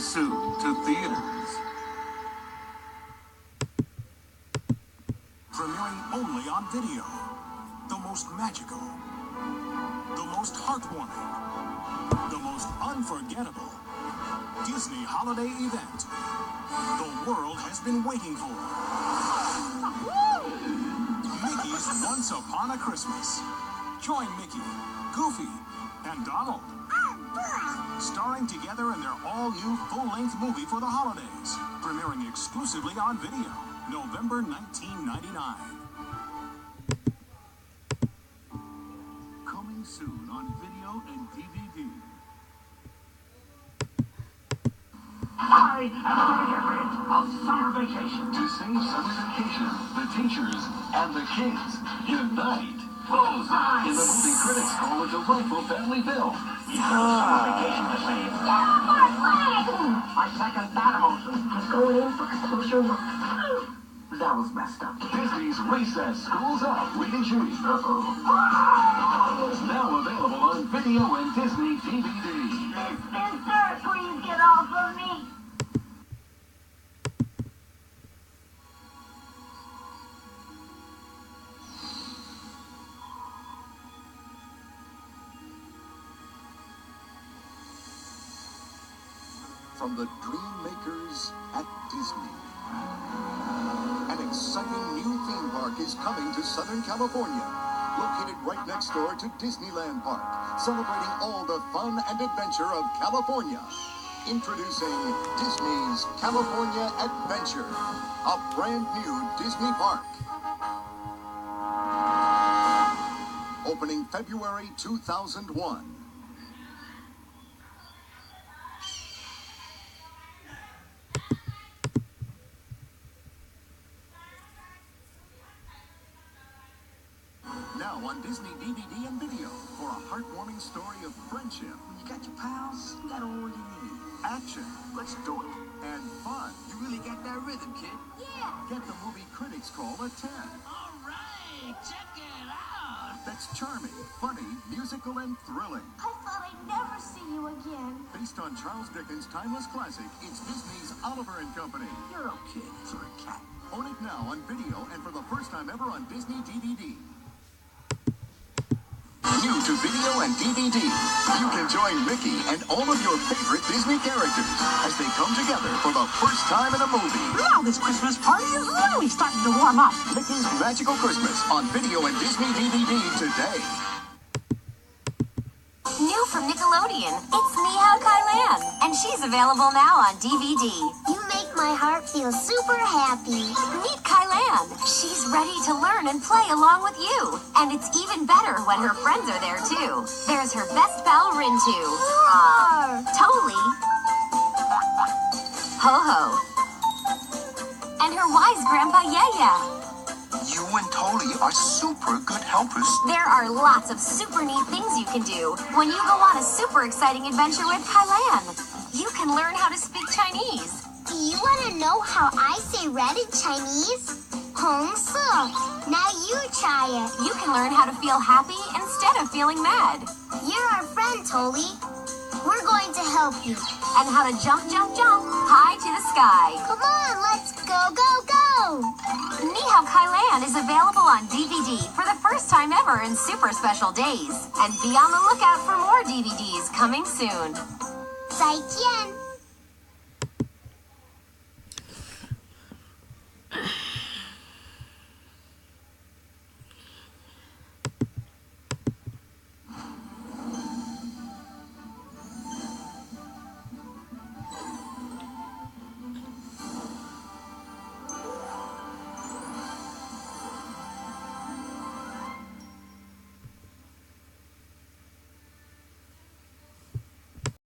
soon to theaters. Premiering only on video. The most magical, the most heartwarming, the most unforgettable Disney holiday event the world has been waiting for. Mickey's Once Upon a Christmas. Join Mickey, Goofy, and Donald, starring together in their all-new full-length movie for the holidays, premiering exclusively on video, November 1999. Coming soon on video and DVD. I am on the edge of summer vacation. To save summer vacation, the teachers and the kids unite. Bullseye! In the movie critics call a delightful family film. Summer vacation to save. I second that emotion. I'm going in for a closer look. That was messed up. Disney's Recess School's Out, rated G. Now available on video and Disney DVD. Miss Spencer, please get off of me. From the dream makers at Disney. An exciting new theme park is coming to Southern California, located right next door to Disneyland Park, celebrating all the fun and adventure of California. Introducing Disney's California Adventure, a brand new Disney park. Opening February 2001. Now on Disney DVD and video for a heartwarming story of friendship. You got your pals, you got all you need. Action. Let's do it. And fun. You really got that rhythm, kid. Yeah. Get the movie critics call a 10. All right, check it out. That's charming, funny, musical, and thrilling. I thought I'd never see you again. Based on Charles Dickens' timeless classic, it's Disney's Oliver and Company. You're okay for a cat. Own it now on video and for the first time ever on Disney DVD. New to video and DVD, you can join Mickey and all of your favorite Disney characters as they come together for the first time in a movie. Now this Christmas party is really starting to warm up. Mickey's Magical Christmas on video and Disney DVD today. New from Nickelodeon, it's Hao Kai Lan, and she's available now on DVD. You make my heart feel super happy. Meet Kai Lan. She's ready to learn and play along with you. And it's even better when her friends are there too. There's her best pal Rintu. Roar! Totally. Ho-Ho. And her wise grandpa Yaya. You and Toli are super good helpers. There are lots of super neat things you can do when you go on a super exciting adventure with Kai Lan. You can learn how to speak Chinese. Do you want to know how I say red in Chinese? 红色. Now you try it. You can learn how to feel happy instead of feeling mad. You're our friend, Toli. We're going to help you. And how to jump, jump, jump high to the sky. Come on, let's go, go, go. Hao Kai Lan is available on DVD for the first time ever in super special days. And be on the lookout for more DVDs coming soon. 再见。